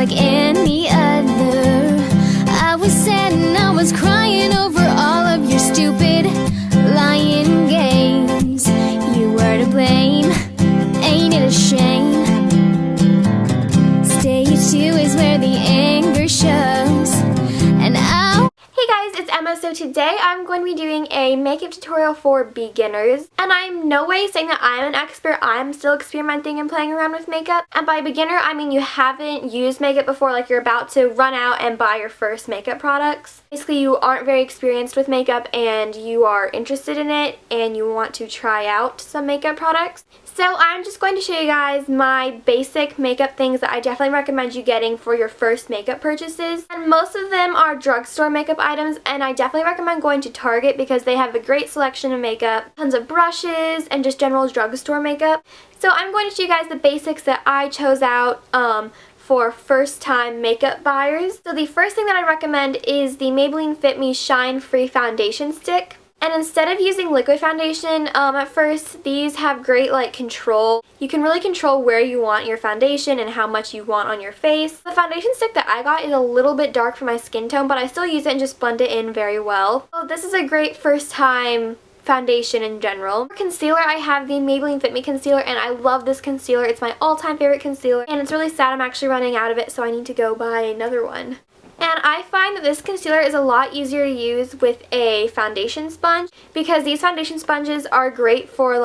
like any other. I was sad and I was crying over all of your stupid lying games. You were to blame, ain't it a shame? Stage 2 is where the anger shows. And Hey guys, it's Emma. So today I'm going to be doing a makeup tutorial for beginners. And I'm no way saying that I'm an expert. I'm still experimenting and playing around with makeup. And by beginner, I mean you haven't used makeup before, like you're about to run out and buy your first makeup products. Basically, you aren't very experienced with makeup and you are interested in it and you want to try out some makeup products. So I'm just going to show you guys my basic makeup things that I definitely recommend you getting for your first makeup purchases. And most of them are drugstore makeup items, and I definitely recommend going to Target because they have a great selection of makeup, tons of brushes, and just general drugstore makeup. So I'm going to show you guys the basics that I chose out for first-time makeup buyers. So the first thing that I recommend is the Maybelline Fit Me Shine Free Foundation Stick. And instead of using liquid foundation, at first, these have great control. You can really control where you want your foundation and how much you want on your face. The foundation stick that I got is a little bit dark for my skin tone, but I still use it and just blend it in very well. So this is a great first time foundation in general. For concealer, I have the Maybelline Fit Me Concealer, and I love this concealer. It's my all-time favorite concealer, and it's really sad I'm actually running out of it, so I need to go buy another one. And I find that this concealer is a lot easier to use with a foundation sponge because these foundation sponges are great for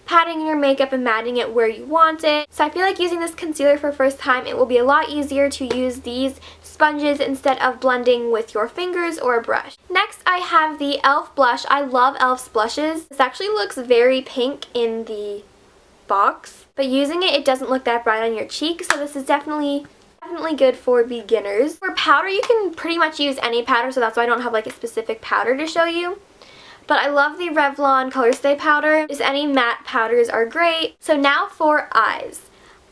patting your makeup and matting it where you want it. So I feel like using this concealer for first time, it will be a lot easier to use these sponges instead of blending with your fingers or a brush. Next, I have the e.l.f. blush. I love e.l.f.'s blushes. This actually looks very pink in the box, but using it, it doesn't look that bright on your cheek, so this is definitely good for beginners. For powder, you can pretty much use any powder, so that's why I don't have a specific powder to show you. But I love the Revlon Color Stay powder. Just any matte powders are great. So now for eyes.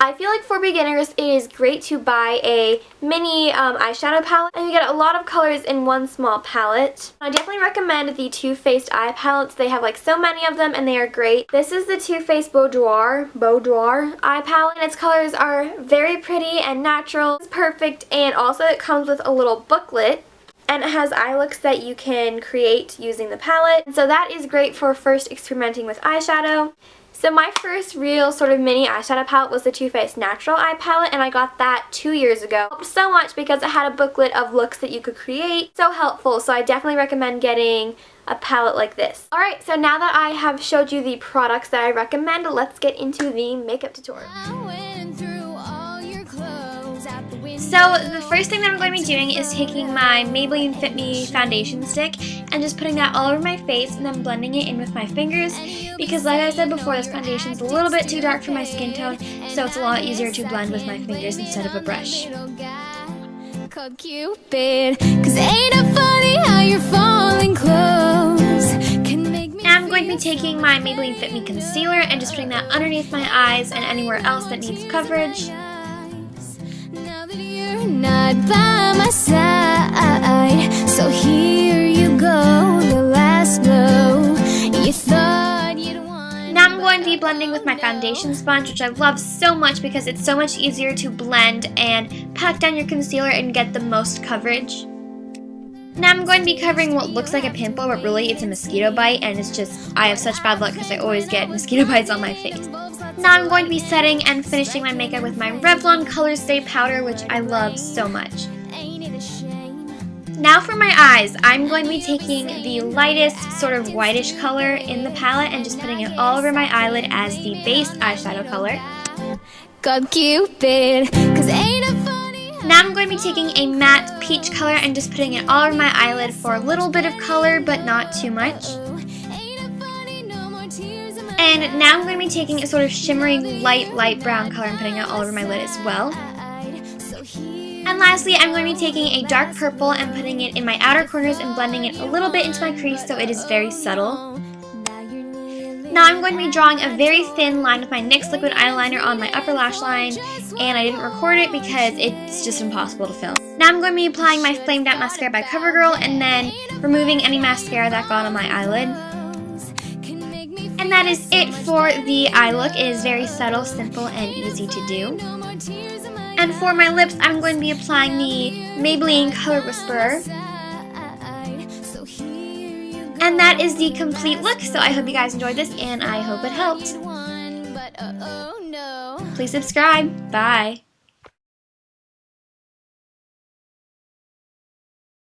I feel like for beginners, it is great to buy a mini eyeshadow palette, and you get a lot of colors in one small palette. I definitely recommend the Too Faced eye palettes. They have so many of them and they are great. This is the Too Faced Boudoir eye palette, and its colors are very pretty and natural. It's perfect, and also it comes with a little booklet. And it has eye looks that you can create using the palette. And so that is great for first experimenting with eyeshadow. So my first real sort of mini eyeshadow palette was the Too Faced Natural Eye Palette, and I got that 2 years ago. It helped so much because it had a booklet of looks that you could create. So helpful, so I definitely recommend getting a palette like this. Alright, so now that I have showed you the products that I recommend, let's get into the makeup tutorial. So the first thing that I'm going to be doing is taking my Maybelline Fit Me foundation stick and just putting that all over my face and then blending it in with my fingers because like I said before, this foundation is a little bit too dark for my skin tone, so it's a lot easier to blend with my fingers instead of a brush. Now I'm going to be taking my Maybelline Fit Me concealer and just putting that underneath my eyes and anywhere else that needs coverage. Not by my side, so here you go, the last blow you thought you'd want. Now I'm going to be blending with my foundation sponge, which I love so much because it's so much easier to blend and pack down your concealer and get the most coverage. Now I'm going to be covering what looks like a pimple, but really it's a mosquito bite, and it's just, I have such bad luck because I always get mosquito bites on my face. Now I'm going to be setting and finishing my makeup with my Revlon Color Stay powder, which I love so much. Now for my eyes, I'm going to be taking the lightest sort of whitish color in the palette and just putting it all over my eyelid as the base eyeshadow color. Now I'm going to be taking a matte peach color and just putting it all over my eyelid for a little bit of color, but not too much. And now I'm going to be taking a sort of shimmering light brown color and putting it all over my lid as well. And lastly, I'm going to be taking a dark purple and putting it in my outer corners and blending it a little bit into my crease so it is very subtle. Now I'm going to be drawing a very thin line with my NYX liquid eyeliner on my upper lash line, and I didn't record it because it's just impossible to film. Now I'm going to be applying my Flamed Out Mascara by CoverGirl and then removing any mascara that got on my eyelid. And that is it for the eye look. It is very subtle, simple, and easy to do. And for my lips, I'm going to be applying the Maybelline Color Whisperer. And that is the complete look, so I hope you guys enjoyed this, and I hope it helped. Please subscribe. Bye.